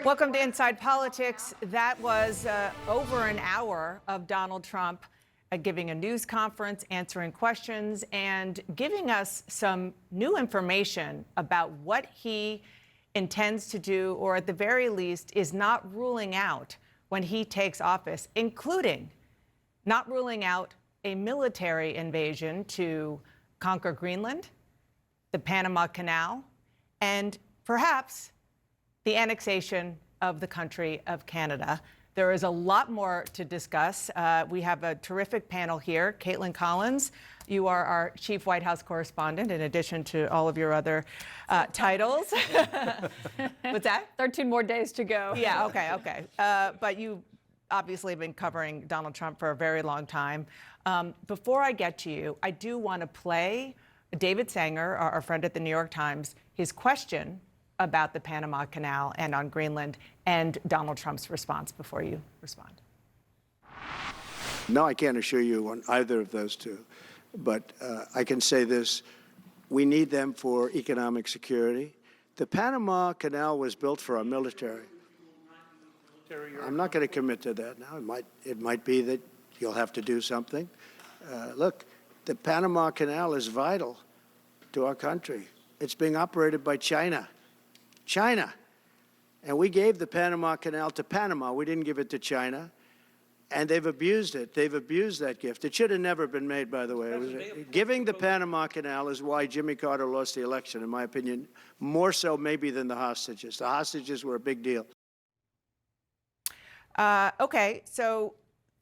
Welcome to Inside Politics. That was over an hour of Donald Trump giving a news conference, answering questions, and giving us some new information about what he intends to do, or at the very least is not ruling out when he takes office, including not ruling out a military invasion to conquer Greenland, the Panama Canal, and perhaps the annexation of the country of Canada. There is a lot more to discuss. We have a terrific panel here. Caitlin Collins, you are our chief White House correspondent, in addition to all of your other titles. What's that? 13 more days to go. Yeah, okay. But you obviously have been covering Donald Trump for a very long time. Before I get to you, I do want to play David Sanger, our friend at the New York Times, his question about the Panama Canal and on Greenland, and Donald Trump's response before you respond. No, I can't assure you on either of those two, but I can say this: we need them for economic security. The Panama Canal was built for our military. I'm not going to commit to that now. It might be that you'll have to do something. Look, the Panama Canal is vital to our country. It's being operated by China. And we gave the Panama Canal to Panama. We didn't give it to China. And they've abused it. They've abused that gift. It should have never been made, by the way. Giving the Panama Canal is why Jimmy Carter lost the election, in my opinion, more so maybe than the hostages. The hostages were a big deal. Okay, so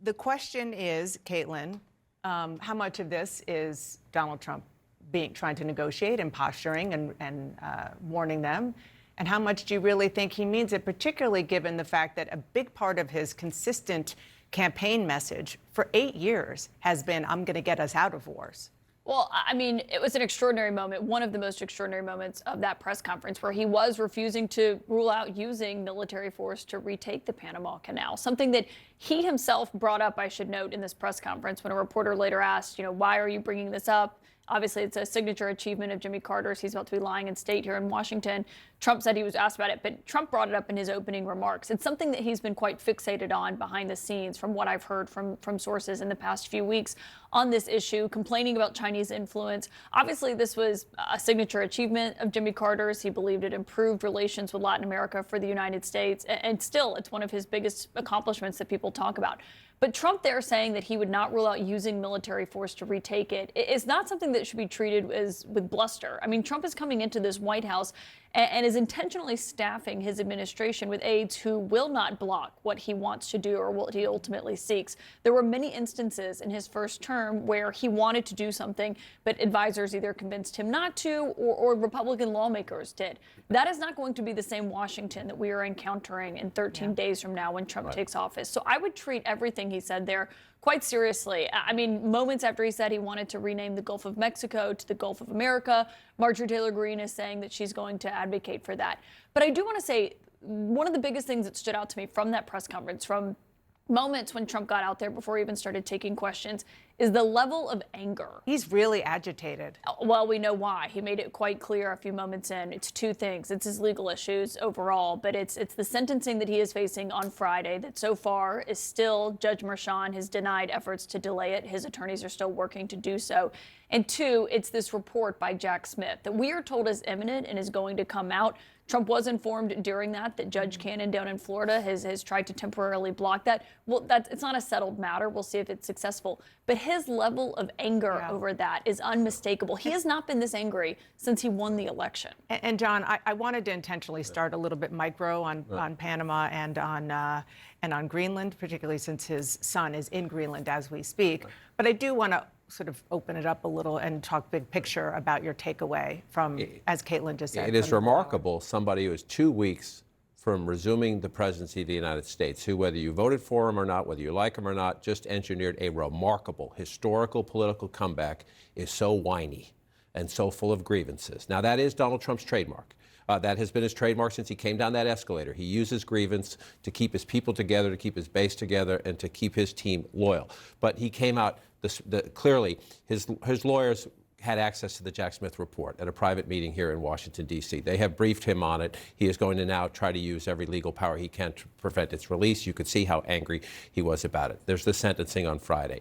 the question is, Caitlin, how much of this is Donald Trump trying to negotiate and posturing and warning them? And how much do you really think he means it, particularly given the fact that a big part of his consistent campaign message for 8 years has been, I'm going to get us out of wars? Well, I mean, it was an extraordinary moment, one of the most extraordinary moments of that press conference, where he was refusing to rule out using military force to retake the Panama Canal, something that he himself brought up, I should note, in this press conference when a reporter later asked, why are you bringing this up? Obviously, it's a signature achievement of Jimmy Carter's. He's about to be lying in state here in Washington. Trump said he was asked about it, but Trump brought it up in his opening remarks. It's something that he's been quite fixated on behind the scenes, from what I've heard from sources in the past few weeks on this issue, complaining about Chinese influence. Obviously, this was a signature achievement of Jimmy Carter's. He believed it improved relations with Latin America for the United States. And still, it's one of his biggest accomplishments that people talk about. But Trump there saying that he would not rule out using military force to retake it is not something that should be treated as with bluster. I mean, Trump is coming into this White House and is intentionally staffing his administration with aides who will not block what he wants to do or what he ultimately seeks. There were many instances in his first term where he wanted to do something, but advisors either convinced him not to, or Republican lawmakers did. That is not going to be the same Washington that we are encountering in 13 days from now when Trump takes office. So I would treat everything he said there quite seriously. I mean, moments after he said he wanted to rename the Gulf of Mexico to the Gulf of America, Marjorie Taylor Greene is saying that she's going to advocate for that. But I do want to say, one of the biggest things that stood out to me from that press conference, from moments when Trump got out there before he even started taking questions, is the level of anger. He's really agitated. Well, we know why. He made it quite clear a few moments in. It's two things. It's his legal issues overall, but it's the sentencing that he is facing on Friday that so far is still, Judge Merchan has denied efforts to delay it. His attorneys are still working to do so. And two, it's this report by Jack Smith that we are told is imminent and is going to come out. Trump was informed during that Judge Cannon down in Florida has tried to temporarily block that. Well, it's not a settled matter. We'll see if it's successful. But his level of anger over that is unmistakable. He has not been this angry since he won the election. And John, I wanted to intentionally start a little bit micro on Panama and on Greenland, particularly since his son is in Greenland as we speak. But I do want to sort of open it up a little and talk big picture about your takeaway from, as Caitlin just said. It is remarkable, somebody who is 2 weeks from resuming the presidency of the United States, who, whether you voted for him or not, whether you like him or not, just engineered a remarkable historical political comeback, is so whiny and so full of grievances. Now, that is Donald Trump's trademark. That has been his trademark since he came down that escalator. He uses grievance to keep his people together, to keep his base together, and to keep his team loyal. But he came out clearly, his lawyers had access to the Jack Smith report at a private meeting here in Washington, D.C. They have briefed him on it. He is going to now try to use every legal power he can to prevent its release. You could see how angry he was about it. There's the sentencing on Friday.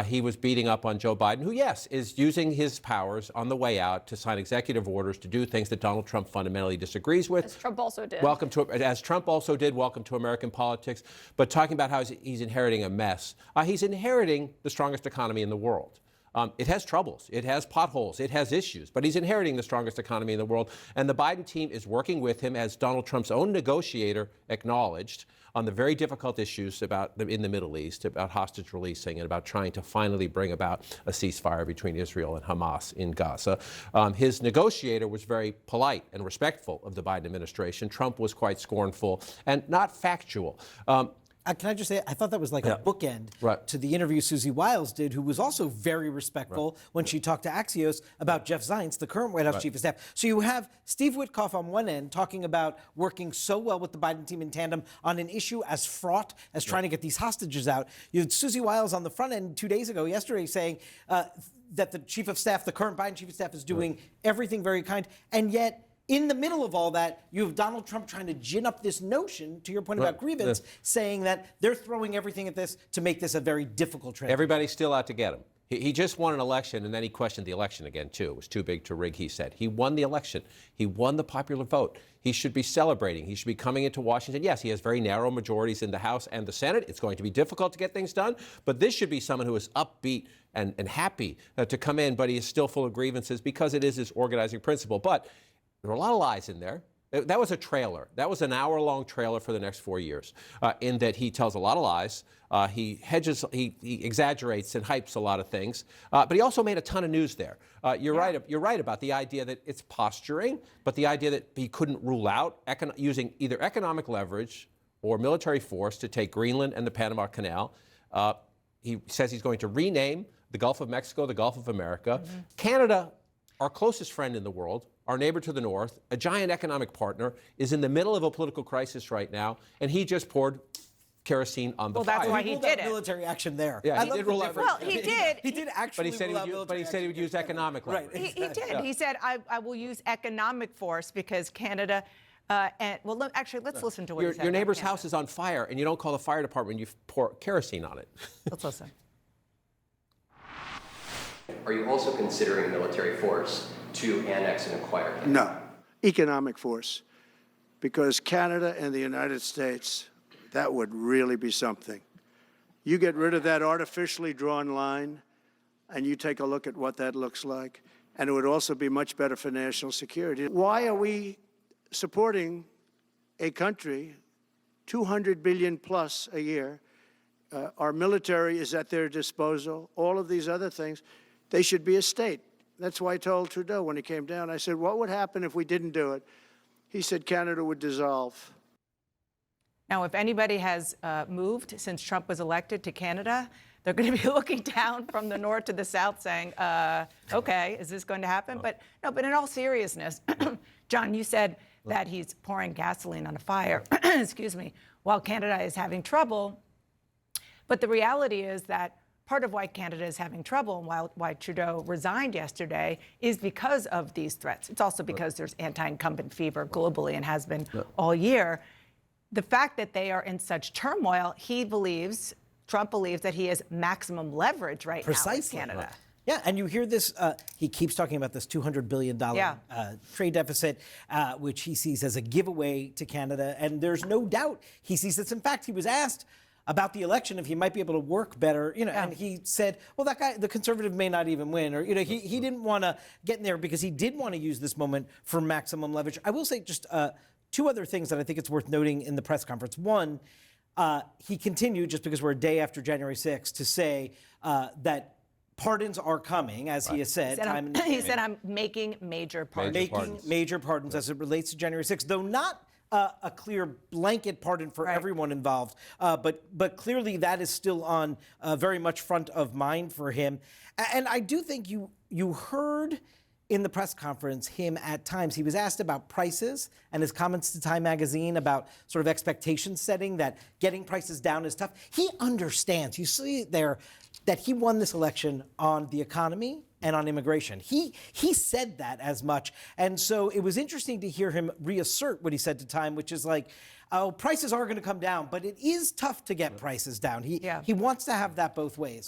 He was beating up on Joe Biden, who, yes, is using his powers on the way out to sign executive orders to do things that Donald Trump fundamentally disagrees with. As Trump also did. As Trump also did, welcome to American politics. But talking about how he's inheriting a mess, he's inheriting the strongest economy in the world. It has troubles, it has potholes, it has issues, but he's inheriting the strongest economy in the world. And the Biden team is working with him, as Donald Trump's own negotiator acknowledged, on the very difficult issues in the Middle East, about hostage releasing and about trying to finally bring about a ceasefire between Israel and Hamas in Gaza. His negotiator was very polite and respectful of the Biden administration. Trump was quite scornful and not factual. Can I just say, I thought that was like a bookend to the interview Susie Wiles did, who was also very respectful when she talked to Axios about Jeff Zients, the current White House chief of staff. So you have Steve Witkoff on one end talking about working so well with the Biden team in tandem on an issue as fraught as trying to get these hostages out. You had Susie Wiles on the front end 2 days ago, yesterday, saying that the chief of staff, the current Biden chief of staff, is doing everything very kind, and yet in the middle of all that, you have Donald Trump trying to gin up this notion, to your point about grievance, saying that they're throwing everything at this to make this a very difficult transition. Everybody's still out to get him. He just won an election, and then he questioned the election again, too. It was too big to rig, he said. He won the election. He won the popular vote. He should be celebrating. He should be coming into Washington. Yes, he has very narrow majorities in the House and the Senate. It's going to be difficult to get things done, but this should be someone who is upbeat and happy to come in, but he is still full of grievances because it is his organizing principle. But there are a lot of lies in there. That was a trailer. That was an hour-long trailer for the next 4 years, in that he tells a lot of lies. He hedges, he exaggerates and hypes a lot of things. But he also made a ton of news there. You're right about the idea that it's posturing, but the idea that he couldn't rule out using either economic leverage or military force to take Greenland and the Panama Canal. He says he's going to rename the Gulf of Mexico the Gulf of America. Canada, our closest friend in the world, our neighbor to the north, a giant economic partner, is in the middle of a political crisis right now, and he just poured kerosene on the fire. Well, that's why he did it. Military action there. Yeah, he did rule out. Well, he did. He did actually. But he said he would use economic leverage. Right. He did. Yeah. He said, I will use economic force because Canada, let's listen to what he said. Your neighbor's about Canada. house is on fire, and you don't call the fire department, you pour kerosene on it. Let's listen. Are you also considering military force to annex and acquire Canada? No, economic force, because Canada and the United States, that would really be something. You get rid of that artificially drawn line, and you take a look at what that looks like, and it would also be much better for national security. Why are we supporting a country, $200 billion plus a year? Our military is at their disposal. All of these other things, they should be a state. That's why I told Trudeau when he came down, I said, what would happen if we didn't do it? He said Canada would dissolve. Now, if anybody has moved since Trump was elected to Canada, they're going to be looking down from the north to the south saying, okay, is this going to happen? But no, but in all seriousness, John, you said that he's pouring gasoline on a fire, excuse me, while Canada is having trouble. But the reality is that part of why Canada is having trouble and why Trudeau resigned yesterday is because of these threats. It's also because there's anti-incumbent fever globally and has been all year. The fact that they are in such turmoil, Trump believes that he has maximum leverage right now with Canada. Yeah, and you hear this, he keeps talking about this $200 billion trade deficit, which he sees as a giveaway to Canada. And there's no doubt he sees this. In fact, he was asked about the election if he might be able to work better, and he said, well, that guy, the conservative may not even win, or, he didn't want to get in there because he did want to use this moment for maximum leverage. I will say just two other things that I think it's worth noting in the press conference. One, he continued, just because we're a day after January 6th, to say that pardons are coming, as he has said. He said, I'm making major pardons. Major pardons as it relates to January 6th, though not a clear blanket pardon for everyone involved. But clearly that is still on very much front of mind for him. And I do think you heard in the press conference him at times, he was asked about prices and his comments to Time Magazine about sort of expectation setting, that getting prices down is tough. He understands. You see there that he won this election on the economy and on immigration. He said that as much. And so it was interesting to hear him reassert what he said to Time, which is like, oh, prices are going to come down, but it is tough to get prices down. He wants to have that both ways.